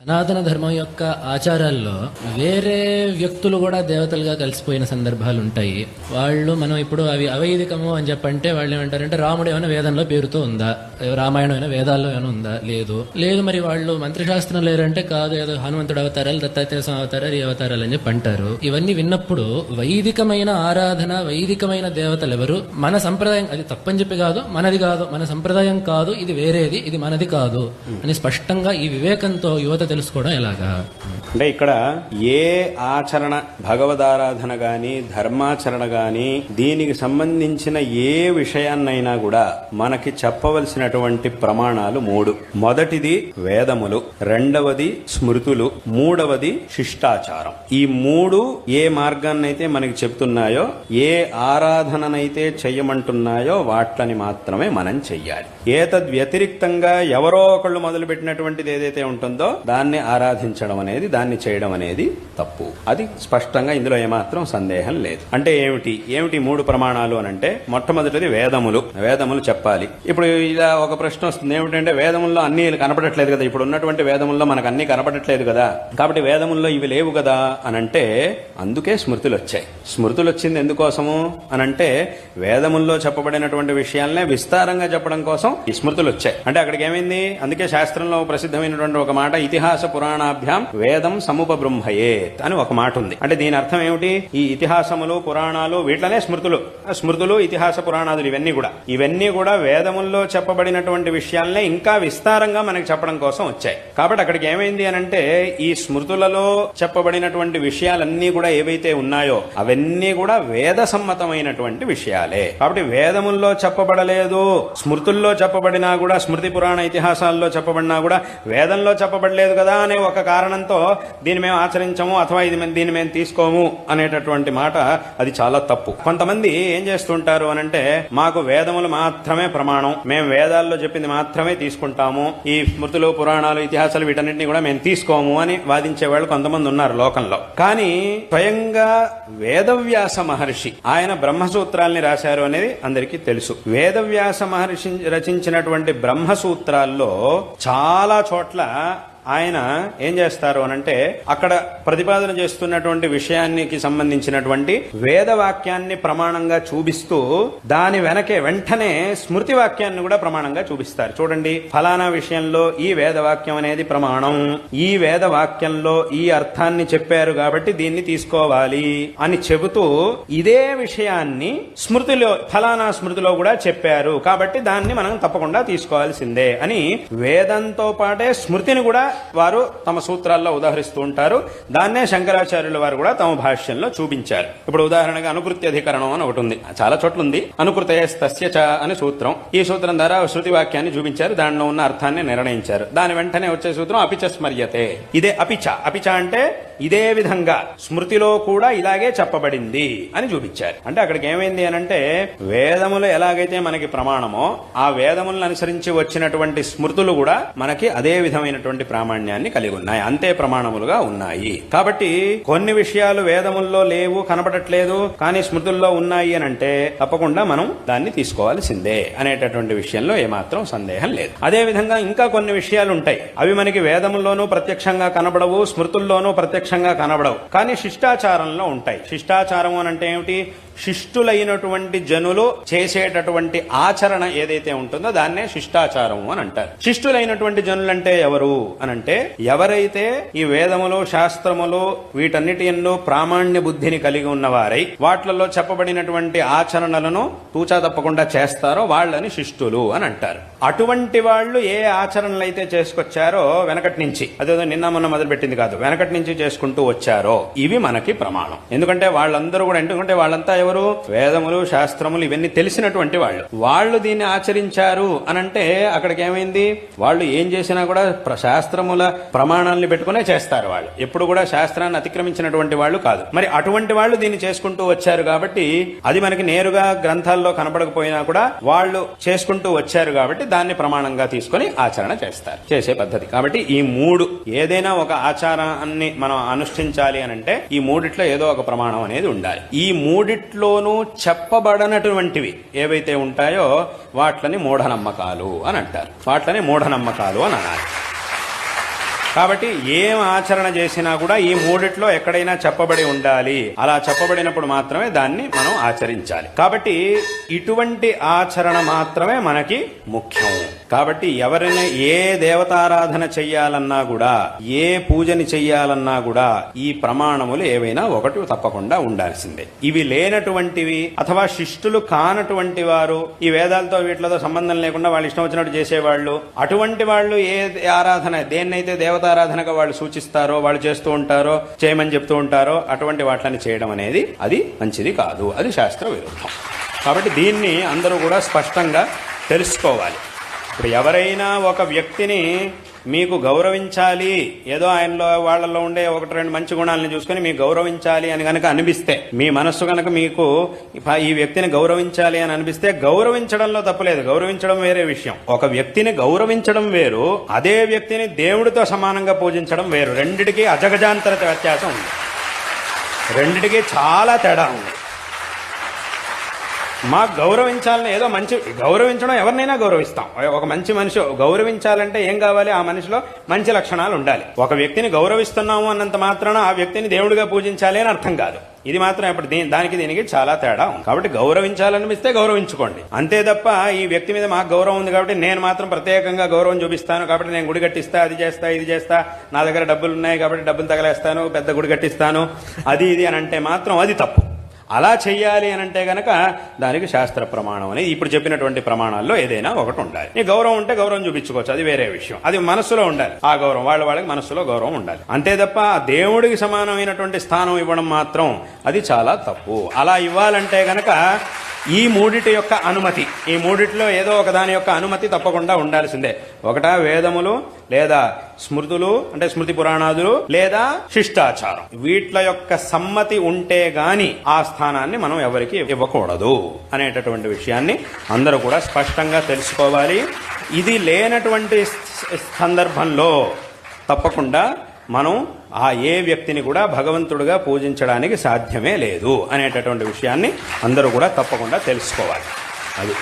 సనాతన ధర్మం యొక్క ఆచారాల్లో వేరే వ్యక్తులు కూడా దేవతలుగా కలిసిపోయిన సందర్భాలు ఉంటాయి. వాళ్ళు మనం ఇప్పుడు అవి అవైదికము అని చెప్పంటే వాళ్ళు ఏమంటారంటే రాముడు ఏమైనా వేదంలో పేరుతో ఉందా, రామాయణం అయినా వేదాల్లో ఏమైనా ఉందా, లేదు మరి వాళ్ళు మంత్రశాస్త్రం లేరంటే కాదు, ఏదో హనుమంతుడు అవతారాలు, దత్తాత్రేయ అవతారాలు, ఈ అవతారాలు అని చెప్పి అంటారు. ఇవన్నీ విన్నప్పుడు వైదికమైన ఆరాధన, వైదికమైన దేవతలు ఎవరు, మన సంప్రదాయం అది తప్పని చెప్పి కాదు, మనది కాదు, మన సంప్రదాయం కాదు, ఇది వేరేది, ఇది మనది కాదు అని స్పష్టంగా ఈ వివేకంతో యువత తెలుసుకోవడం ఎలాగా అంటే ఇక్కడ ఏ ఆచరణ, భగవదారాధన గాని ధర్మాచరణ గాని దీనికి సంబంధించిన ఏ విషయాన్నైనా కూడా మనకి చెప్పవలసినటువంటి ప్రమాణాలు 3. మొదటిది వేదములు, రెండవది స్మృతులు, మూడవది శిష్టాచారం. ఈ 3 ఏ మార్గాన్నైతే మనకి చెప్తున్నాయో, ఏ ఆరాధననైతే చెయ్యమంటున్నాయో వాట్లని మాత్రమే మనం చెయ్యాలి. ఏతద్ వ్యతిరిక్తంగా ఎవరో ఒకళ్ళు మొదలుపెట్టినటువంటిది ఏదైతే ఉంటుందో దాన్ని ఆరాధించడం అనేది, దాన్ని చేయడం అనేది తప్పు. అది స్పష్టంగా ఇందులో ఏమాత్రం సందేహం లేదు. అంటే ఏమిటి 3 ప్రమాణాలు అని అంటే, మొట్టమొదటిది వేదములు చెప్పాలి. ఇప్పుడు ఇలా ఒక ప్రశ్న వస్తుంది, ఏమిటంటే వేదముల్లో అన్ని కనపడట్లేదు కదా, ఇప్పుడు ఉన్నటువంటి వేదముల్లో మనకు అన్ని కనపడట్లేదు కదా, కాబట్టి వేదముల్లో ఇవి లేవు కదా అనంటే అందుకే స్మృతులు వచ్చాయి. స్మృతులు వచ్చింది ఎందుకోసము అనంటే వేదముల్లో చెప్పబడినటువంటి విషయాలనే విస్తారంగా చెప్పడం కోసం ఈ స్మృతులు వచ్చాయి. అంటే అక్కడికి ఏమైంది, అందుకే శాస్త్రంలో ప్రసిద్ధమైనటువంటి ఒక మాట, ఇతిహాస పురాణాభ్యాం వేదం సముపబృంహయేత్ అని ఒక మాట ఉంది. అంటే దీని అర్థం ఏమిటి, ఈ ఇతిహాసములు, పురాణాలు వీటిలోనే స్మృతులు, ఇతిహాస పురాణాదులు ఇవన్నీ కూడా వేదముల్లో చెప్పబడినటువంటి విషయాలనే ఇంకా విస్తారంగా మనకి చెప్పడం కోసం వచ్చాయి. కాబట్టి అక్కడికి ఏమైంది అనంటే ఈ స్మృతులలో చెప్పబడినటువంటి విషయాలన్నీ కూడా ఏవైతే ఉన్నాయో అవన్నీ కూడా వేద సమ్మతమైనటువంటి విషయాలే. కాబట్టి వేదముల్లో చెప్పబడలేదు, స్మృతుల్లో చెప్పబడినా కూడా, స్మృతి పురాణ ఇతిహాసాల్లో చెప్పబడినా కూడా వేదంలో చెప్పబడలేదు కదా అనే ఒక కారణంతో దీన్ని మేము ఆచరించము అథవా దీన్ని మేము తీసుకోము అనేటటువంటి మాట, అది చాలా తప్పు. కొంతమంది ఏం చేస్తుంటారు అనంటే మాకు వేదములు మాత్రమే ప్రమాణం, మేము వేదాల్లో చెప్పింది మాత్రమే తీసుకుంటాము, ఈ స్మృతులు, పురాణాలు, ఇతిహాసాలు వీటన్నింటినీ కూడా మేము తీసుకోము అని వాదించే వాళ్ళు కొంతమంది ఉన్నారు లోకంలో. కానీ స్వయంగా వేదవ్యాస మహర్షి ఆయన బ్రహ్మసూత్రాల్ని రాశారు అనేది అందరికీ తెలుసు. వేదవ్యాస మహర్షి రచించినటువంటి బ్రహ్మసూత్రాల్లో చాలా చోట్ల ఆయన ఏం చేస్తారు అనంటే అక్కడ ప్రతిపాదన చేస్తున్నటువంటి విషయానికి సంబంధించినటువంటి వేదవాక్యాన్ని ప్రమాణంగా చూపిస్తూ దాని వెంటనే స్మృతి వాక్యాన్ని కూడా ప్రమాణంగా చూపిస్తారు. చూడండి, ఫలానా విషయంలో ఈ వేదవాక్యం అనేది ప్రమాణం, ఈ వేదవాక్యంలో ఈ అర్థాన్ని చెప్పారు కాబట్టి దీన్ని తీసుకోవాలి అని చెబుతూ ఇదే విషయాన్ని ఫలానా స్మృతిలో కూడా చెప్పారు కాబట్టి దాన్ని మనం తప్పకుండా తీసుకోవాల్సిందే అని వేదంతో పాటే స్మృతిని కూడా వారు తమ సూత్రాల్లో ఉదాహరిస్తూ ఉంటారు. దాన్నే శంకరాచార్యుల వారు కూడా తమ భాష్యంలో చూపించారు. ఇప్పుడు ఉదాహరణగా అనుకృత్యధికరణం అని ఒకటి ఉంది, చాలా చోట్ల ఉంది. అనుకృతయస్తస్య చ అని సూత్రం, ఈ సూత్రం ద్వారా శృతి వాక్యాన్ని చూపించారు, దానిలో ఉన్న అర్థాన్ని నిర్ణయించారు. దాని వెంటనే వచ్చే సూత్రం అపిచ స్మర్యతే. ఇదే అపిచ అంటే ఇదే విధంగా స్మృతిలో కూడా ఇలాగే చెప్పబడింది అని చూపించారు. అంటే అక్కడికి ఏమైంది అనంటే వేదములు ఎలాగైతే మనకి ప్రమాణమో ఆ వేదములను అనుసరించి వచ్చినటువంటి స్మృతులు కూడా మనకి అదే విధమైనటువంటి ప్రామాణ్యాన్ని కలిగి ఉన్నాయి, అంతే ప్రమాణములుగా ఉన్నాయి. కాబట్టి కొన్ని విషయాలు వేదముల్లో లేవు, కనపడట్లేదు, కానీ స్మృతుల్లో ఉన్నాయి అని అంటే తప్పకుండా మనం దాన్ని తీసుకోవాల్సిందే అనేటటువంటి విషయంలో ఏమాత్రం సందేహం లేదు. అదే విధంగా ఇంకా కొన్ని విషయాలు ఉంటాయి, అవి మనకి వేదముల్లోనూ ప్రత్యక్షంగా కనబడవు, స్మృతుల్లోనూ ప్రత్యక్షంగా కనబడవు, కానీ శిష్టాచారంలో ఉంటాయి. శిష్టాచారం అని అంటే ఏమిటి, శిష్టులైనటువంటి జనులు చేసేటటువంటి ఆచరణ ఏదైతే ఉంటుందో దాన్నే శిష్టాచారం అని అంటారు. శిష్టులైనటువంటి జనులంటే ఎవరు అనంటే ఎవరైతే ఈ వేదములు, శాస్త్రములు వీటన్నిటి యందు ప్రామాణ్య బుద్ధిని కలిగి ఉన్నవారై వాటిలలో చెప్పబడినటువంటి ఆచరణలను తూచా తప్పకుండా చేస్తారో వాళ్ళని శిష్టులు అని అంటారు. అటువంటి వాళ్ళు ఏ ఆచరణలు అయితే చేసుకొచ్చారో వెనకటి నుంచి, అదేదో నిన్న మొన్న మొదలుపెట్టింది కాదు, వెనకటి నుంచి చేసుకుంటూ వచ్చారో ఇవి మనకి ప్రమాణం. ఎందుకంటే వాళ్ళందరూ కూడా, ఎందుకంటే వాళ్ళంతా ఎవరు, వేదములు, శాస్త్రములు ఇవన్నీ తెలిసినటువంటి వాళ్ళు దీన్ని ఆచరించారు అనంటే అక్కడికి ఏమైంది, వాళ్ళు ఏం చేసినా కూడా శాస్త్రముల ప్రమాణాలను పెట్టుకునే చేస్తారు. వాళ్ళు ఎప్పుడు కూడా శాస్త్రాన్ని అతిక్రమించినటువంటి వాళ్ళు కాదు. మరి అటువంటి వాళ్ళు దీన్ని చేసుకుంటూ వచ్చారు కాబట్టి అది మనకి నేరుగా గ్రంథాల్లో కనపడకపోయినా కూడా వాళ్ళు చేసుకుంటూ వచ్చారు కాబట్టి దాన్ని ప్రమాణంగా తీసుకుని ఆచరణ చేస్తారు, చేసే పద్ధతి. కాబట్టి ఈ 3 ఏదైనా ఒక ఆచారాన్ని మనం అనుష్ఠించాలి అనంటే ఈ 3 ఏదో ఒక ప్రమాణం అనేది ఉండాలి. ఈ 3లోనూ చెప్పబడనటువంటివి ఏవైతే ఉంటాయో వాట్లని మూఢనమ్మకాలు అని అంటారు, వాట్లని మూఢనమ్మకాలు అని అన్నారు. కాబట్టి ఏం ఆచరణ చేసినా కూడా ఈ మూడిట్లో ఎక్కడైనా చెప్పబడి ఉండాలి. అలా చెప్పబడినప్పుడు మాత్రమే దాన్ని మనం ఆచరించాలి. కాబట్టి ఇటువంటి ఆచరణ మాత్రమే మనకి ముఖ్యం. కాబట్టి ఎవరిని ఏ దేవతారాధన చెయ్యాలన్నా కూడా, ఏ పూజని చెయ్యాలన్నా కూడా ఈ ప్రమాణములు ఏవైనా ఒకటి తప్పకుండా ఉండాల్సిందే. ఇవి లేనటువంటివి అథవా శిష్టులు కానటువంటి వారు, ఈ వేదాలతో వీటితో సంబంధం లేకుండా వాళ్ళు ఇష్టం వచ్చినట్టు చేసేవాళ్ళు, అటువంటి వాళ్ళు ఏ ఆరాధన దేన్నైతే దేవతారాధనగా వాళ్ళు సూచిస్తారో, వాళ్ళు చేస్తూ ఉంటారో, చేయమని చెప్తూ ఉంటారో అటువంటి వాటిని చేయడం అనేది అది మంచిది కాదు, అది శాస్త్ర విరుద్ధం. కాబట్టి దీన్ని అందరూ కూడా స్పష్టంగా తెలుసుకోవాలి. ఇప్పుడు ఎవరైనా ఒక వ్యక్తిని మీకు గౌరవించాలి, ఏదో ఆయనలో వాళ్ళలో ఉండే ఒకటి రెండు మంచి గుణాలను చూసుకుని మీకు గౌరవించాలి అని కనుక అనిపిస్తే, మీ మనస్సు కనుక మీకు ఈ వ్యక్తిని గౌరవించాలి అని అనిపిస్తే గౌరవించడంలో తప్పులేదు. గౌరవించడం వేరే విషయం. ఒక వ్యక్తిని గౌరవించడం వేరు, అదే వ్యక్తిని దేవుడితో సమానంగా పూజించడం వేరు. రెండిటికి అజగజాంతర వ్యత్యాసం ఉంది. రెండిటికి చాలా తేడా ఉంది. మాకు గౌరవించాలని ఏదో మంచి గౌరవించడం, ఎవరినైనా గౌరవిస్తాం. ఒక మంచి మనిషి గౌరవించాలంటే ఏం కావాలి? ఆ మనిషిలో మంచి లక్షణాలు ఉండాలి. ఒక వ్యక్తిని గౌరవిస్తున్నాము అన్నంత మాత్రాన ఆ వ్యక్తిని దేవుడిగా పూజించాలి అని అర్థం కాదు. ఇది మాత్రం ఇప్పుడు దీనికి చాలా తేడా ఉంది. కాబట్టి గౌరవించాలనిపిస్తే గౌరవించుకోండి, అంతే తప్ప ఈ వ్యక్తి మీద మాకు గౌరవం ఉంది కాబట్టి నేను మాత్రం ప్రత్యేకంగా గౌరవం చూపిస్తాను, కాబట్టి నేను గుడి కట్టిస్తా, అది చేస్తా, ఇది చేస్తా, నా దగ్గర డబ్బులు ఉన్నాయి కాబట్టి డబ్బులు తగలేస్తాను, పెద్ద గుడి కట్టిస్తాను, అది ఇది అని అంటే మాత్రం అది తప్పు. అలా చెయ్యాలి అని అంటే గనక దానికి శాస్త్ర ప్రమాణం అనేది ఇప్పుడు చెప్పినటువంటి ప్రమాణాల్లో ఏదైనా ఒకటి ఉండాలి. నీ గౌరవం ఉంటే గౌరవం చూపించుకోవచ్చు, అది వేరే విషయం. అది మనస్సులో ఉండాలి. ఆ గౌరవం వాళ్ళకి మనస్సులో గౌరవం ఉండాలి, అంతే తప్ప దేవుడికి సమానమైనటువంటి స్థానం ఇవ్వడం మాత్రం అది చాలా తప్పు. అలా ఇవ్వాలంటే గనక ఈ మూడిటి యొక్క అనుమతి, ఈ మూడిట్లో ఏదో ఒక దాని యొక్క అనుమతి తప్పకుండా ఉండాల్సిందే. ఒకట వేదములు, లేదా స్మృతులు అంటే స్మృతి పురాణాదులు, లేదా శిష్టాచారం, వీట్ల యొక్క సమ్మతి ఉంటే గాని ఆ స్థానాన్ని మనం ఎవరికి ఇవ్వకూడదు అనేటటువంటి విషయాన్ని అందరూ కూడా స్పష్టంగా తెలుసుకోవాలి. ఇది లేనటువంటి సందర్భంలో తప్పకుండా మనం ఏ వ్యక్తిని కూడా భగవంతుడిగా పూజించడానికి సాధ్యమే లేదు అనేటటువంటి విషయాన్ని అందరూ కూడా తప్పకుండా తెలుసుకోవాలి. అది